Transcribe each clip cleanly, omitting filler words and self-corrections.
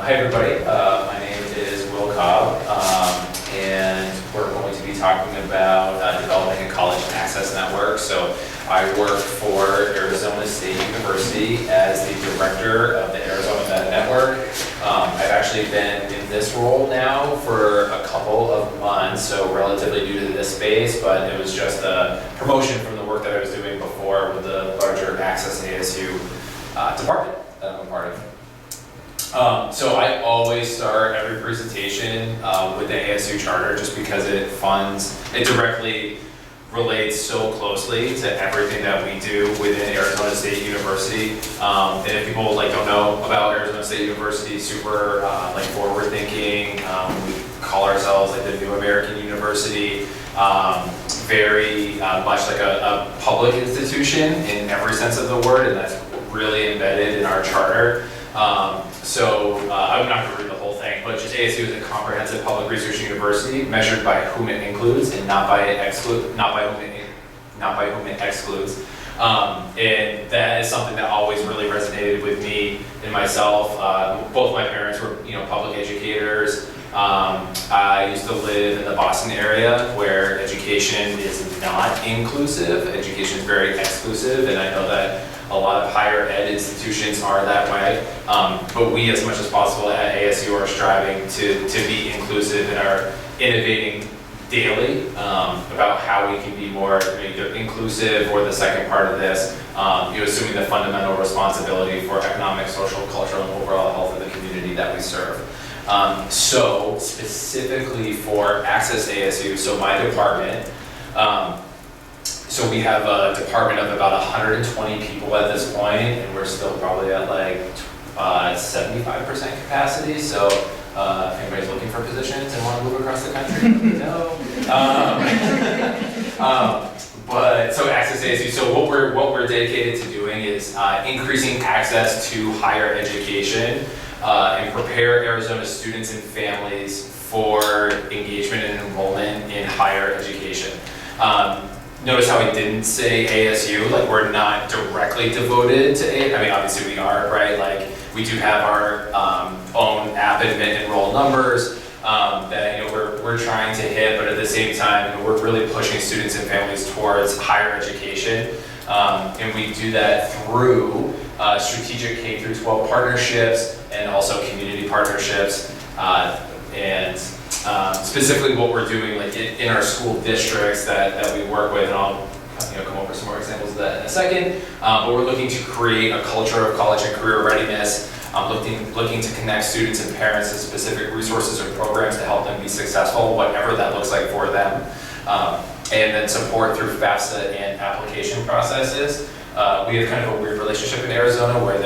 Hi everybody, my name is Will Cobb, and we're going to be talking about developing a college access network. So I work for Arizona State University as the director of the Arizona Meta Network. I've actually been in this role now for a couple of months, so relatively new to this space, but it was just a promotion from the work that I was doing before with the larger Access ASU department that I'm a part of. So I always start every presentation with the ASU charter just because it directly relates so closely to everything that we do within Arizona State University. And if people don't know about Arizona State University, super forward thinking. We call ourselves the New American University. Very much like a public institution in every sense of the word, and that's really embedded in our charter. I'm not going to read the whole thing, but just ASU is a comprehensive public research university measured by whom it includes and not by whom it excludes. And that is something that always really resonated with me and myself. Both my parents were, public educators. I used to live in the Boston area where education is not inclusive. Education is very exclusive, and I know that a lot of higher ed institutions are that way, but we, as much as possible at ASU, are striving to be inclusive and are innovating daily about how we can be more either inclusive or the second part of this, assuming the fundamental responsibility for economic, social, cultural, and overall health of the community that we serve. So specifically for Access ASU, so my department, so we have a department of about 120 people at this point, and we're still probably at 75% capacity. So if anybody's looking for positions and want to move across the country, let me know. But so Access ASU, so what we're dedicated to doing is increasing access to higher education and prepare Arizona students and families for engagement and enrollment in higher education. Notice how I didn't say ASU, we're not directly devoted to it. I mean, obviously we are, right? We do have our own app admit enroll numbers that we're trying to hit, but at the same time, we're really pushing students and families towards higher education. And we do that through strategic K-12 partnerships and also community partnerships. Specifically what we're doing in our school districts that we work with, and I'll come over some more examples of that in a second, but we're looking to create a culture of college and career readiness, looking to connect students and parents to specific resources or programs to help them be successful, whatever that looks like for them, and then support through FAFSA and application processes. We have kind of a weird relationship in Arizona where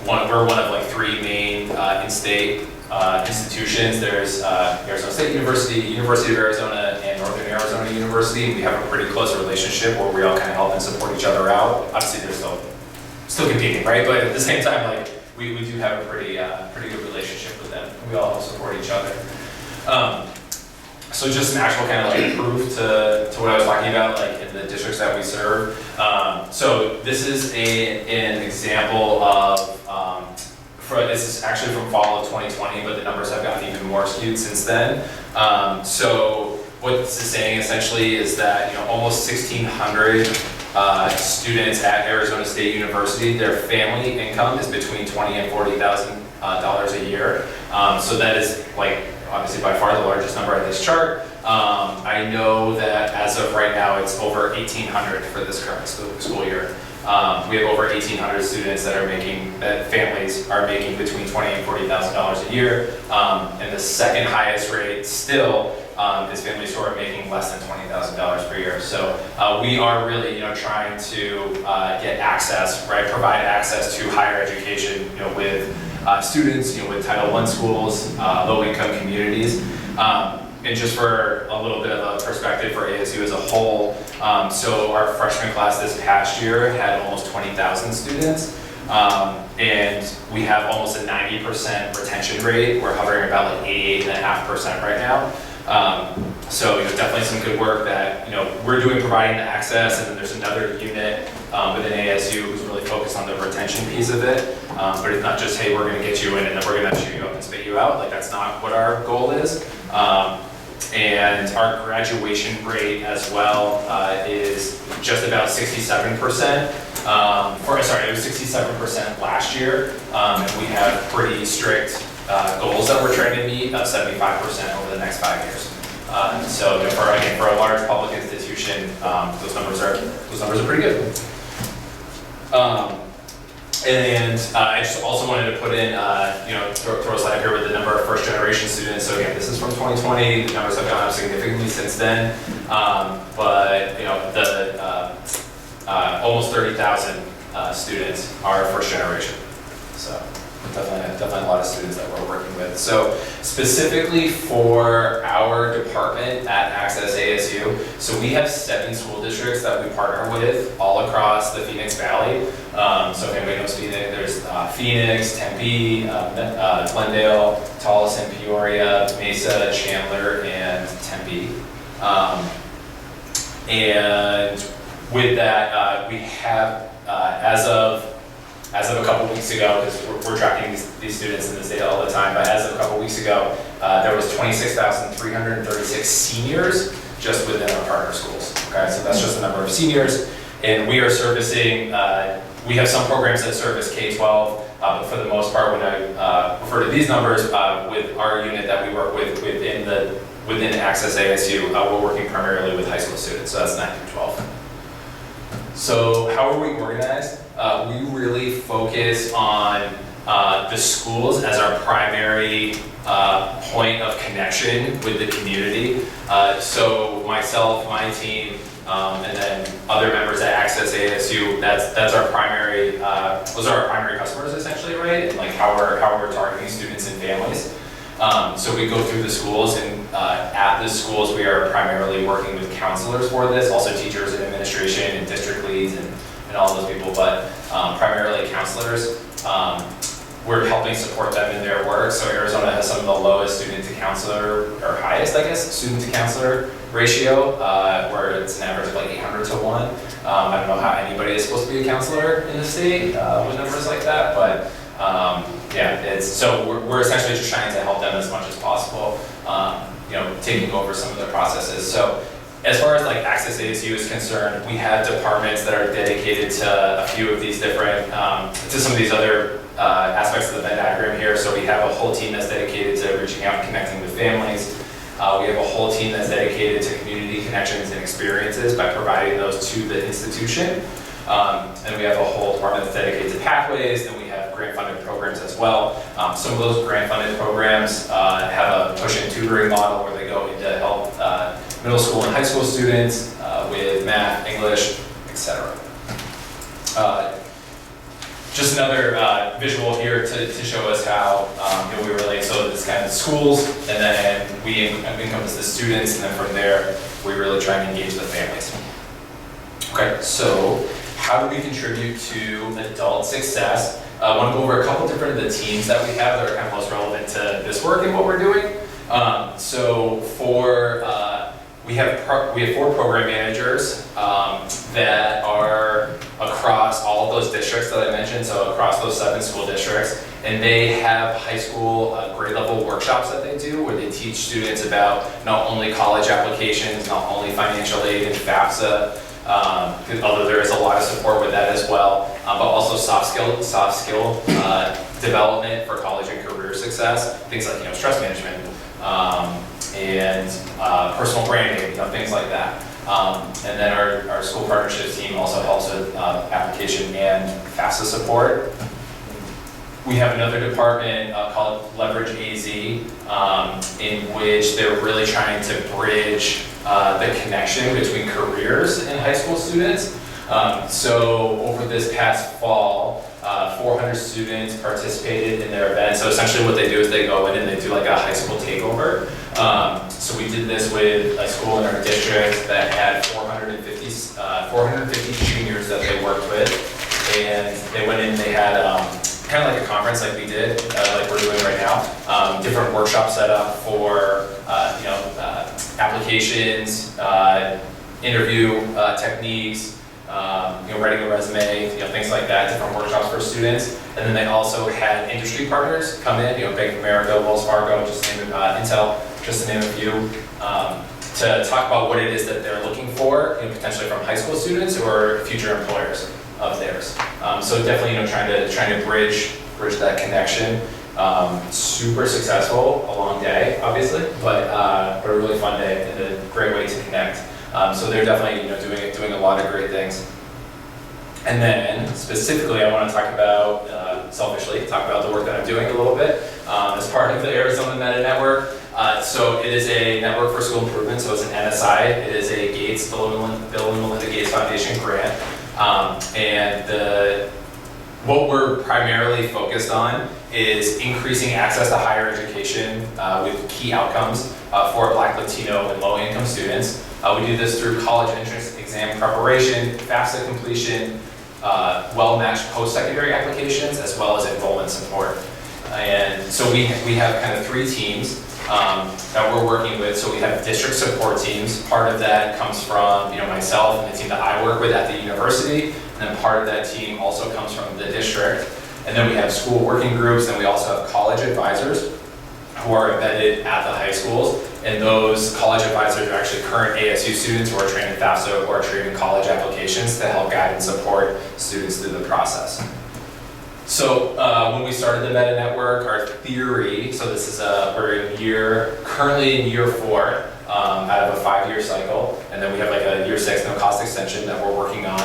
we're one of three main in-state institutions. There's Arizona State University, University of Arizona, and Northern Arizona University. We have a pretty close relationship where we all kind of help and support each other out. Obviously, they're still competing, right? But at the same time, we do have a pretty good relationship with them. We all help support each other. So just an actual kind of proof to what I was talking about, in the districts that we serve. So this is an example of. This is actually from fall of 2020, but the numbers have gotten even more skewed since then. So what this is saying essentially is that almost 1,600 students at Arizona State University, their family income is between $20,000 and $40,000 a year. So that is obviously by far the largest number on this chart. I know that as of right now, it's over 1,800 for this current school year. We have over 1,800 students that families are making between $20,000 and $40,000 a year. And the second highest rate still is families who are making less than $20,000 per year. So we are really, trying to get access, right? Provide access to higher education, with students, with Title I schools, low-income communities. And just for a little bit of a perspective for ASU as a whole, so our freshman class this past year had almost 20,000 students, and we have almost a 90% retention rate. We're hovering about 88.5% right now. So definitely some good work that we're doing, providing the access, and then there's another unit within ASU who's really focused on the retention piece of it. But it's not just, hey, we're going to get you in and then we're going to shoot you up and spit you out. Like, that's not what our goal is. And our graduation rate as well is just about 67%. It was 67% last year. And we have pretty strict goals that we're trying to meet of 75% over the next 5 years. So for a large public institution, those numbers are pretty good. And I just also wanted to put in, throw a slide here with the number of first generation students. So again, this is from 2020. The numbers have gone up significantly since then. But almost 30,000 students are first generation. So definitely a lot of students that we're working with. So specifically for our department at Access ASU, so we have 7 school districts that we partner with all across the Phoenix Valley. So if anybody knows Phoenix, there's Phoenix, Tempe, Glendale, Tolleson, Peoria, Mesa, Chandler, and Tempe. And with that, we have, as of a couple weeks ago, because we're tracking these students in this data all the time, but as of a couple weeks ago, there was 26,336 seniors just within our partner schools. Okay, so that's just the number of seniors, and we are servicing. We have some programs that service K-12, but for the most part, when I refer to these numbers, with our unit that we work with within Access ASU, we're working primarily with high school students, so that's 9 through 12. So how are we organized? We really focus on the schools as our primary point of connection with the community. So myself, my team, and then other members at Access ASU, that's our primary, those are our primary customers essentially, right? And like how we're targeting students and families. So we go through the schools, and at the schools we are primarily working with counselors for this, also teachers and administration and district leads and all those people, but primarily counselors. We're helping support them in their work. So Arizona has some of the lowest student to counselor, or highest, I guess, student to counselor ratio, where it's an average of like 800 to 1. I don't know how anybody is supposed to be a counselor in the state with numbers like that, but so we're essentially just trying to help them as much as possible, taking over some of their processes. So as far as like Access ASU is concerned, we have departments that are dedicated to a few of these different, to some of these other aspects of the Venn diagram here. So we have a whole team that's dedicated to reaching out and connecting with families. We have a whole team that's dedicated to community connections and experiences by providing those to the institution. And we have a whole department that's dedicated to pathways, and we have grant-funded programs as well. Some of those grant-funded programs have a push-in tutoring model where they go in to help middle school and high school students with math, English, etc. Just another visual here to show us how we relate. So this kind of schools, and then we encompass the students, and then from there we really try and engage the families. Okay, so how do we contribute to adult success? I want to go over a couple different of the teams that we have that are kind of most relevant to this work and what we're doing. We have 4 program managers that are across all of those districts that I mentioned, so across those 7 school districts, and they have high school grade level workshops that they do where they teach students about not only college applications, not only financial aid and FAFSA, although there is a lot of support with that as well, but also soft skill development for college and career success, things like stress management and personal branding, things like that. And then our school partnerships team also helps with application and FAFSA support. We have another department called Leverage AZ, in which they're really trying to bridge the connection between careers and high school students. So over this past fall, 400 students participated in their event. So essentially what they do is they go in and they do like a high school takeover. So we did this with a school in our district that had 450 juniors that they worked with. And they went in, they had kind of like a conference like we did, like we're doing right now. Different workshops set up for, applications, interview techniques, writing a resume, things like that, different workshops for students. And then they also had industry partners come in, Bank of America, Wells Fargo, just to name it, Intel, just to name a few, to talk about what it is that they're looking for, potentially from high school students or future employers of theirs. So definitely, trying to bridge that connection. Super successful, a long day, obviously, but a really fun day and a great way to connect. So they're definitely, doing a lot of great things. And then specifically, I want to talk about, selfishly, talk about the work that I'm doing a little bit as part of the Arizona Meta Network. So it is a network for school improvement, so it's an NSI. It is a Gates, Bill and Melinda Gates Foundation grant. And what we're primarily focused on is increasing access to higher education with key outcomes for Black, Latino, and low-income students. We do this through college entrance exam preparation, FAFSA completion, well-matched post-secondary applications, as well as enrollment support. And so we have kind of 3 teams that we're working with. So we have district support teams. Part of that comes from myself and the team that I work with at the university, and then part of that team also comes from the district. And then we have school working groups, and we also have college advisors who are embedded at the high schools. And those college advisors are actually current ASU students who are trained in FAFSA or trained in college applications to help guide and support students through the process. So when we started the Meta Network, our theory, so this is we're currently in year 4 out of a 5-year cycle, and then we have like a year 6 no cost extension that we're working on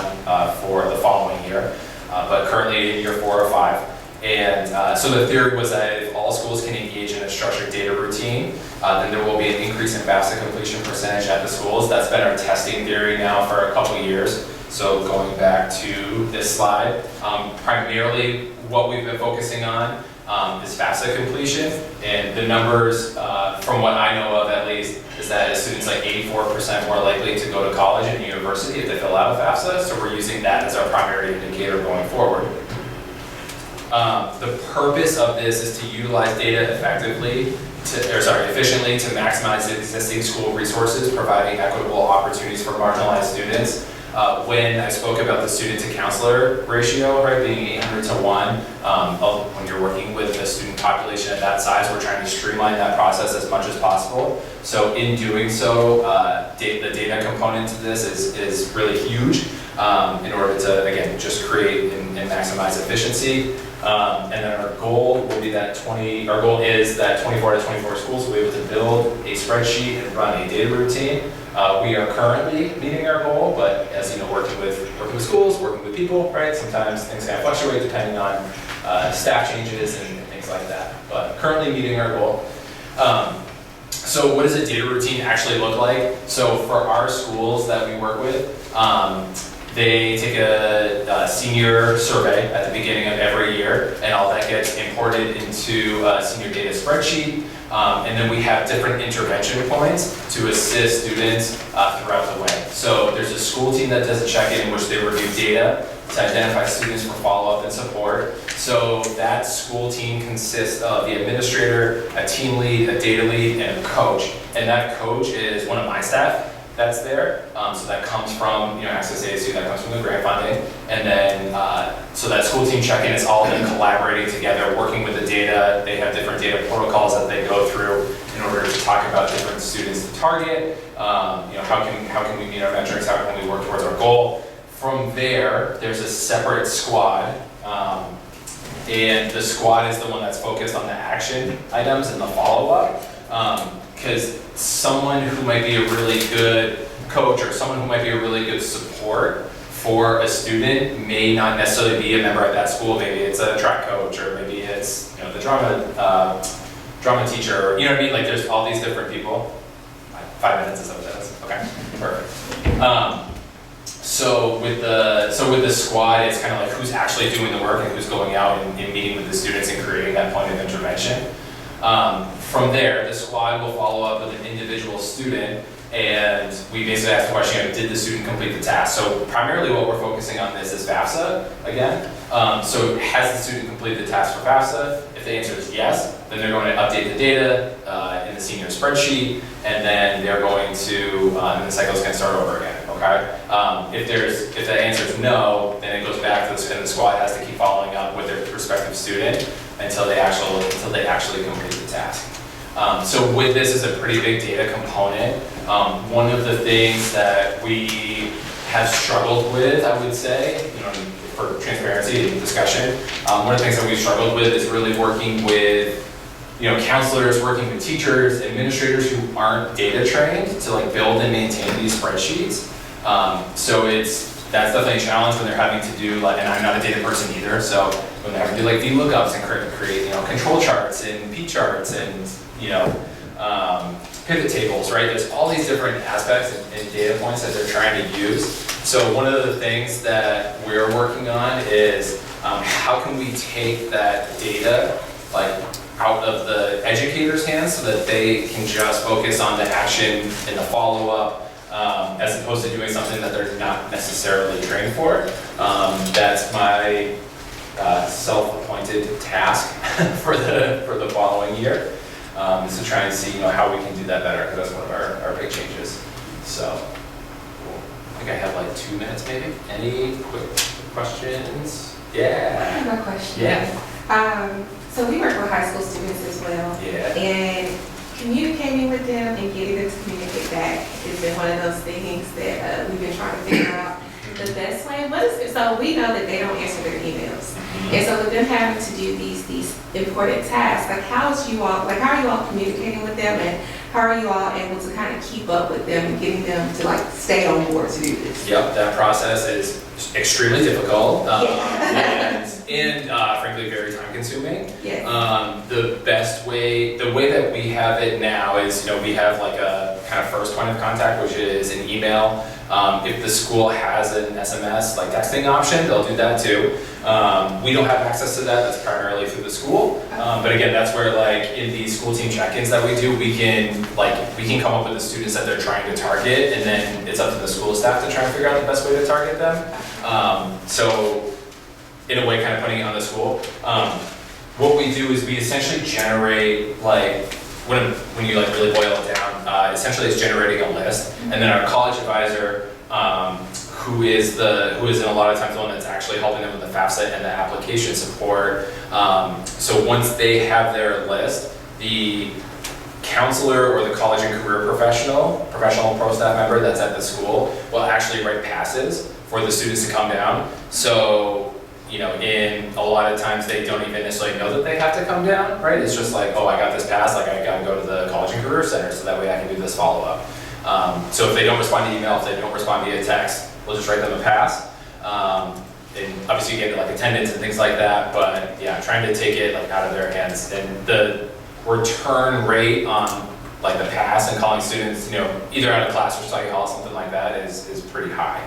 for the following year, but currently in year 4 or 5. And so the theory was that if all schools can engage in a structured data routine, then there will be an increase in FAFSA completion percentage at the schools. That's been our testing theory now for a couple years. So going back to this slide, primarily what we've been focusing on is FAFSA completion. And the numbers, from what I know of at least, is that a student's like 84% more likely to go to college and university if they fill out a FAFSA. So we're using that as our primary indicator going forward. The purpose of this is to utilize data efficiently to maximize the existing school resources, providing equitable opportunities for marginalized students. When I spoke about the student to counselor ratio, right, being 800 to 1, when you're working with a student population at that size, we're trying to streamline that process as much as possible. So in doing so, the data component to this is really huge in order to, again, just create and maximize efficiency. And then our goal will be that 24 to 24 schools will be able to build a spreadsheet and run a data routine. We are currently meeting our goal, but as you know, working with schools, working with people, right? Sometimes things can fluctuate depending on staff changes and things like that. But currently meeting our goal. So what does a data routine actually look like? So for our schools that we work with, they take a senior survey at the beginning of every year, and all that gets imported into a senior data spreadsheet. And then we have different intervention points to assist students throughout the way. So there's a school team that does a check-in in which they review data to identify students for follow-up and support. So that school team consists of the administrator, a team lead, a data lead, and a coach. And that coach is one of my staff that's there. So that comes from Access ASU, that comes from the grant funding. And then, so that school team check-in is all of them collaborating together, working with the data. They have different data protocols that they go through in order to talk about different students to target. How can we meet our metrics? How can we work towards our goal? From there, there's a separate squad. And the squad is the one that's focused on the action items and the follow-up. Because someone who might be a really good coach or someone who might be a really good support for a student may not necessarily be a member at that school. Maybe it's a track coach, or maybe it's the drama teacher. Or, you know what I mean? Like there's all these different people. 5 minutes is what that is. Okay, perfect. So with the squad, it's kind of like who's actually doing the work and who's going out and meeting with the students and creating that point of intervention. From there, the squad will follow up with an individual student, and we basically ask the question, did the student complete the task? So primarily what we're focusing on this is FAFSA, again. So has the student completed the task for FAFSA? If the answer is yes, then they're going to update the data in the senior spreadsheet, and then they're going to, and the cycle is going to start over again. Okay. If the answer is no, then it goes back to and the squad has to keep following up with their prospective student until they actually complete the task. So with this is a pretty big data component. One of the things that we have struggled with, I would say, for transparency and discussion, one of the things that we've struggled with is really working with, counselors, working with teachers, administrators who aren't data trained to like build and maintain these spreadsheets. So that's definitely a challenge when they're having to do like, and I'm not a data person either, so when they're having to do like VLOOKUPs and create control charts and P charts and pivot tables, right? There's all these different aspects and data points that they're trying to use. So one of the things that we're working on is how can we take that data like out of the educator's hands so that they can just focus on the action and the follow-up as opposed to doing something that they're not necessarily trained for. That's my self-appointed task for the following year. Is to try and see how we can do that better, because that's one of our big changes. So I think I have like 2 minutes maybe. Any quick questions? Yeah. I have a question. Yeah. So we work with high school students as well. Yeah. And communicating with them and getting them to communicate back has been one of those things that we've been trying to figure out the best way. So we know that they don't answer their emails. And so with them having to do these important tasks, how are you all communicating with them, and how are you all able to kind of keep up with them and getting them to like stay on board to do this? Yep, that process is extremely difficult and frankly very time consuming. Yes. The way that we have it now is, we have like a kind of first point of contact, which is an email. If the school has an SMS like texting option, they'll do that too. We don't have access to that, that's primarily through the school. But again, that's where like in these school team check-ins that we do, we can come up with the students that they're trying to target, and then it's up to the school staff to try and figure out the best way to target them. So in a way, kind of putting it on the school. What we do is we essentially generate like, when you like really boil it down, essentially it's generating a list, and then our college advisor, who is in a lot of times the one that's actually helping them with the FAFSA and the application support. So once they have their list, the counselor or the college and career professional pro staff member that's at the school will actually write passes for the students to come down. So, in a lot of times they don't even necessarily know that they have to come down, right? It's just like, oh, I got this pass, like I gotta go to the college and career center so that way I can do this follow-up. So if they don't respond to email, if they don't respond via text, we'll just write them a pass. And obviously you get like attendance and things like that, but yeah, trying to take it like out of their hands. And the return rate on like the pass and calling students, either out of class or study hall, something like that is pretty high.